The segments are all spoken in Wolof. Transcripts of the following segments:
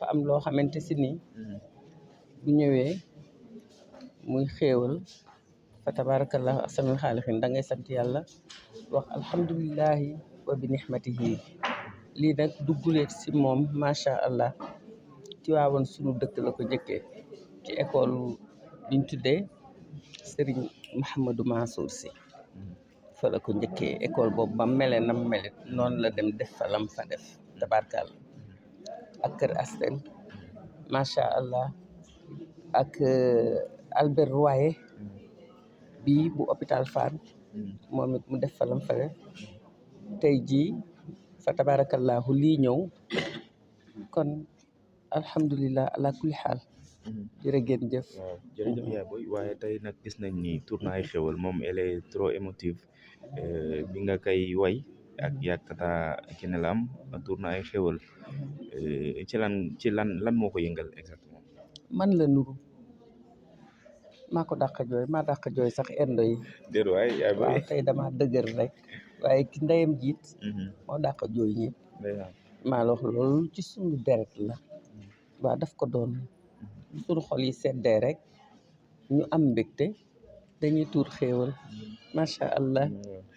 dafa am loo xamante si ni bu ñëwee muy xéewal fa tabarakallahu ahsanul xaalixiin da ngay sant yàlla wax alhamdulillahi wa bi nixmatihi lii nag dugguleet si moom macha allah ci waawoon sunu dëkk la ko jëkkee ci école biñ tuddee Serigne Mouhamadou Mansour Sy fa la ko njëkkee école boobu ba mele nam melet noonu la dem def fa lam fa def tabarkàlla ak kër Astel macha allah ak Albert Royer bii bu hôpital Fann moom it mu def fa lam fa def tey jii fa tabarakallahu lii ñëw kon alhamdulilah ala kulli xaal jërë ngeen jëf. waaw jërëjëf yaay booy waaye tey nag gis nañ ni tournoi ay xewal moom elle est trop émotive bi nga koy way ak yaag Tata Kiné Lam tournoi ay xewal ci lan moo ko yëngal exactement. man la nuru maa ko dàq jooy maa dàq jooy sax endo yi. déet waay yaay booy waaw tey dama dëgër rek waaye ki ndeyam jiit moo dàq jooy ñëpp maa la wax loolu ci suñu deret la waaw daf ko doon suñu xol yi seddee rek ñu am mbégte dañuy tuur xéewal macha allah.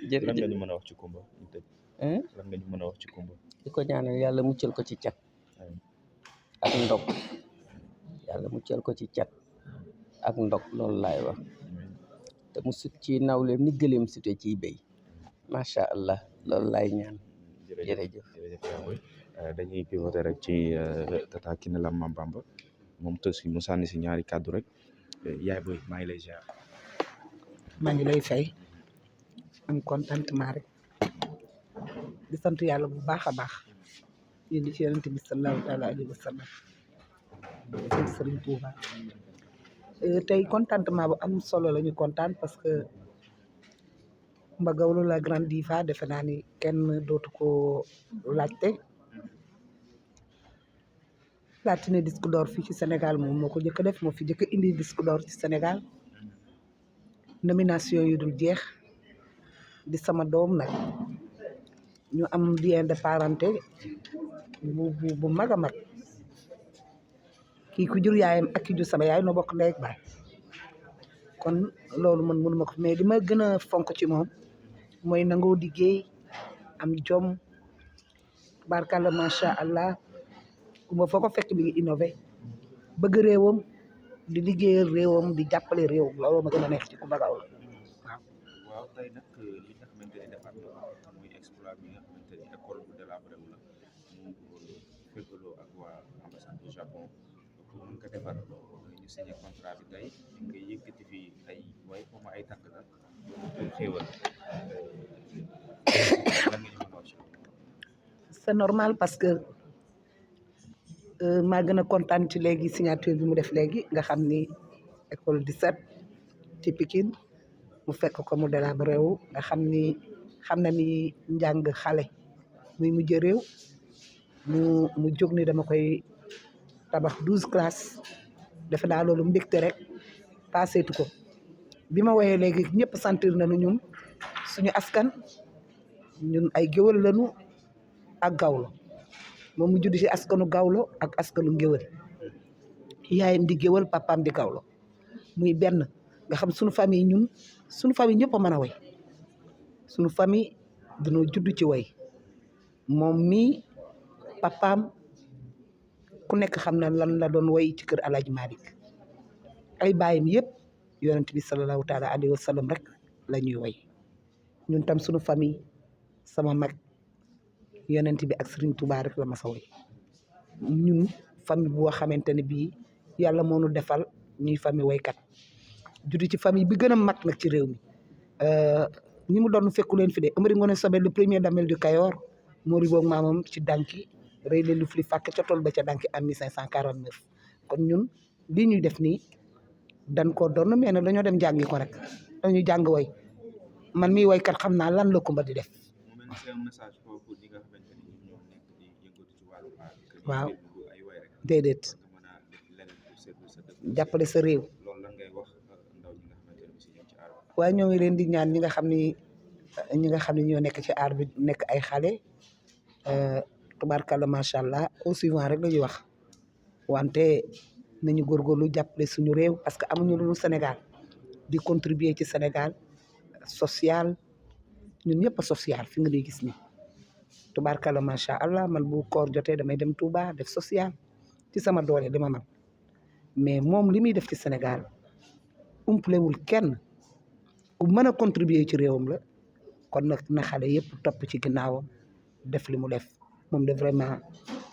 jërëjëf lan nga ñu mën a wax ci Kumba ñu tëj. lan nga ñu mën a wax ci Kumba. di ko ñaanal yàlla muccal ko ci cat ak ndog yàlla muccal ko ci cat ak ndog loolu laay wax te mu sut ci nawleem ni gëleem sute ciy béy macha allah loolu laay ñaan. jërëjëf dañuy pivoté rek ci Tata Kiné Lam Mame Bamba moom aussi mu sànni si ñaari kàddu rek yaay booy maa ngi lay ziar. maa ngi lay fay am contentement rek di sant yàlla bu baax a baax yéen di ci yonent bi sallallahu taala alayhi wa sallam sant Sëriñ Tuuba tey contentement bu am solo la ñu kontaan parce que Coumba Gawlo la grande diva defe naa ni kenn dootu ko laajte platine disque d'or fii ci Sénégal moom moo ko jëkk a def moo fi jëkk a indi disque d'or ci Sénégal nomination yu dul jeex di sama doom nag ñu am lien de parenté bu mag a mag kii ku jur yaayam ak ki jur sama yaay noo bokk ndey ak baay kon loolu man mënuma ko mais li ma gën a fonk ci moom mooy nangoo liggéey am jom barkalla macha allah Kumba foo ko fekk mi ngi innové bëgg réewam di liggéeyal réewam di jàppale réew loolu ma gën a neex ci Coumba Gawlo waaw tey nag li nga xamante ni defaat na muy exploit bi nga xamante ni école bu délabré wu la mu fekkaloo ak waa ambassade du Japon pour mën ko defar ñu signé contrat bi tey ñu ngi yëkkati fii ay way comme ay tànk la pour xéewal lan nga ñu mën a wax. c'est normal parce que maa gën a kontaan ci léegi signature bi mu def léegi nga xam ni école 17 ci Pikine mu fekk ko mu délabré wu nga xam na ni njàng xale muy mujj réew mu jóg ni dama koy tabax 12 classes defe naa loolu mbégte rek passeetu ko bi ma woyee léegi ñëpp sentir nañu ñun suñu askan ñun ay géwël lañu ak gawlo moom mu judd ci askanu gawlo ak askanu ngéwël yaayam di géwël papaam di gawlo muy benn nga xam suñu famille ñun suñu famille ñëpp a mën a way suñu famille dañoo judd ci way moom mii papaam ku nekk xam na lan la doon way ci kër Alaaji Malick ay baayam yëpp yonent bi sallallahu taala alayhi wa sallam rek la ñuy way ñun tam suñu famille sama mag yonent bi ak Serigne Touba rek la ma sa way ñun famille boo xamante ne bii yàlla moo nu defal ñuy famille waykat juddu ci famille bi gën a mag nag ci réew mi ñi mu doon fekku leen fi de Amari Ngoone Sobel le premier damel du Kayor Mori boog maamam ci Danki rëy leen lu fli fàkk ca tool ba ca Danki en 1549 kon ñun lii ñuy def nii dañ koo doon mais nag dañoo dem jàngi ko rek dañuy jàng way man mii waykat xam naa lan la Kumba di def. waaw déedéet jàppale sa réew waaye ñoo ngi leen di ñaan ñi nga xam ni ñoo nekk ci aar bi nekk ay xale tubaarkàlla macha allah au suivant rek la ñuy wax wante nañu góorgóorlu jàppale suñu réew parce que amuñu lu Sénégal di contribuer ci Sénégal social ñun ñëpp a social fi nga lay gis ni tubaarkalla macha allah man bu koor jotee damay dem Touba def social ci sama doole dama man mais moom li muy def ci Sénégal umpalewul kenn ku mën a contribuer ci réewam la kon nag na xale yëpp topp ci ginnaawam def li mu def moom de vraiment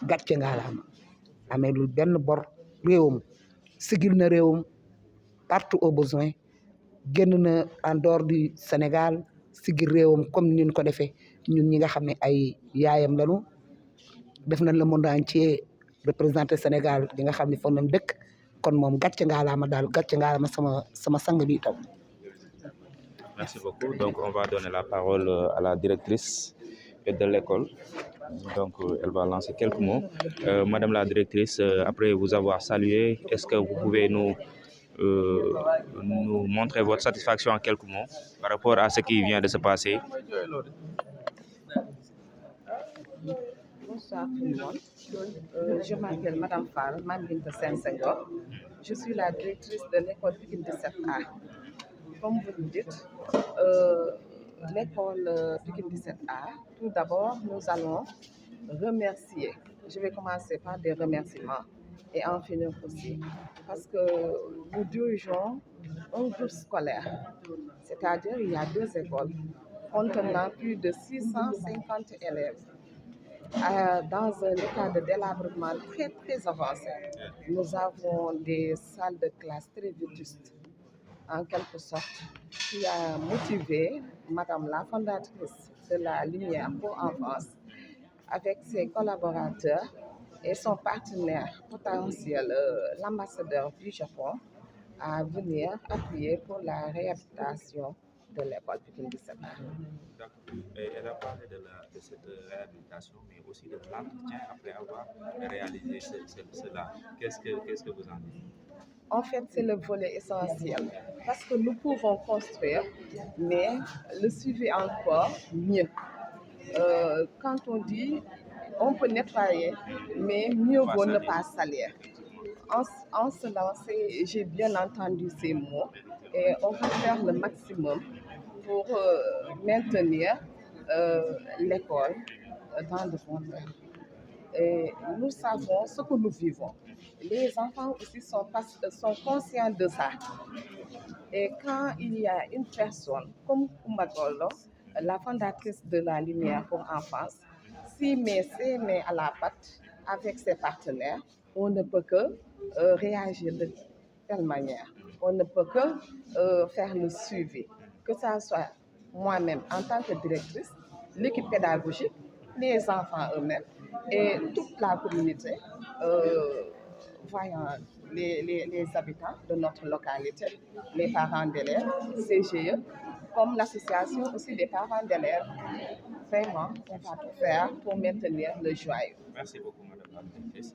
gàcce ngaalaama amee lu benn bor réewam sigil na réewam partout au besoin génn na en dehors du Sénégal sigil réewam comme ni ñu ko defee ñun ñi nga xam ne ay yaayam lañu def nañ le monde entier représenté Sénégal di nga xam ne foog nañ dëkk kon moom gàcce ngaalaama daal gàcce ngaalaama sama sang bi taw. Merci beaucoup. Donc, on va donner la parole à la directrice de l'école. Donc, elle va lancer quelques mots. Madame la directrice, après vous avoir salué, est-ce que vous pouvez nous montrer votre satisfaction en quelques mots par rapport à ce qui vient de se passer? Bonsoir tout le monde. Je m'appelle Madame Fall, Mamine Senghor. Je suis la directrice de l'école Pikine 17A. Comme vous le dites, l'école Pikine 17A, tout d'abord, nous allons remercier. Je vais commencer par des remerciements et en finir aussi, parce que nous dirigeons un groupe scolaire, c'est-à-dire il y a 2 écoles contenant plus de 650 élèves. Dans un état de délabrement très, très avancé. Nous avons des salles de classe très vétustes, en quelque sorte, qui a motivé Madame la fondatrice de la Lumière pour Enfance, avec ses collaborateurs et son partenaire potentiel, l'ambassadeur du Japon, à venir appuyer pour la réhabilitation de l'école Pikine 17A. Elle a parlé de cette réhabilitation, mais aussi de l'entretien après avoir réalisé cela. Qu'est-ce que vous en dites? En fait, c'est le volet essentiel, parce que nous pouvons construire, mais le suivi encore mieux. Quand on dit on peut nettoyer, mais mieux vaut ne pas salir. En ce sens, j'ai bien entendu ces mots et on va faire le maximum pour maintenir l'école dans de bons termes. Et nous savons ce que nous vivons. Les enfants aussi sont conscients de ça. Et quand il y a une personne comme Kumbagolo, la fondatrice de la Lumière pour Enfance, s'y met ses mains à la pâte avec ses partenaires, on ne peut que réagir de telle manière. On ne peut que faire le suivi, que ça soit moi-même en tant que directrice, l'équipe pédagogique, les enfants eux-mêmes et toute la communauté, voyant les habitants de notre localité, les parents d'élèves, CGE, comme l'association aussi des parents d'élèves. Vraiment, on va tout faire pour maintenir le joyau. Merci beaucoup, Madame la directrice.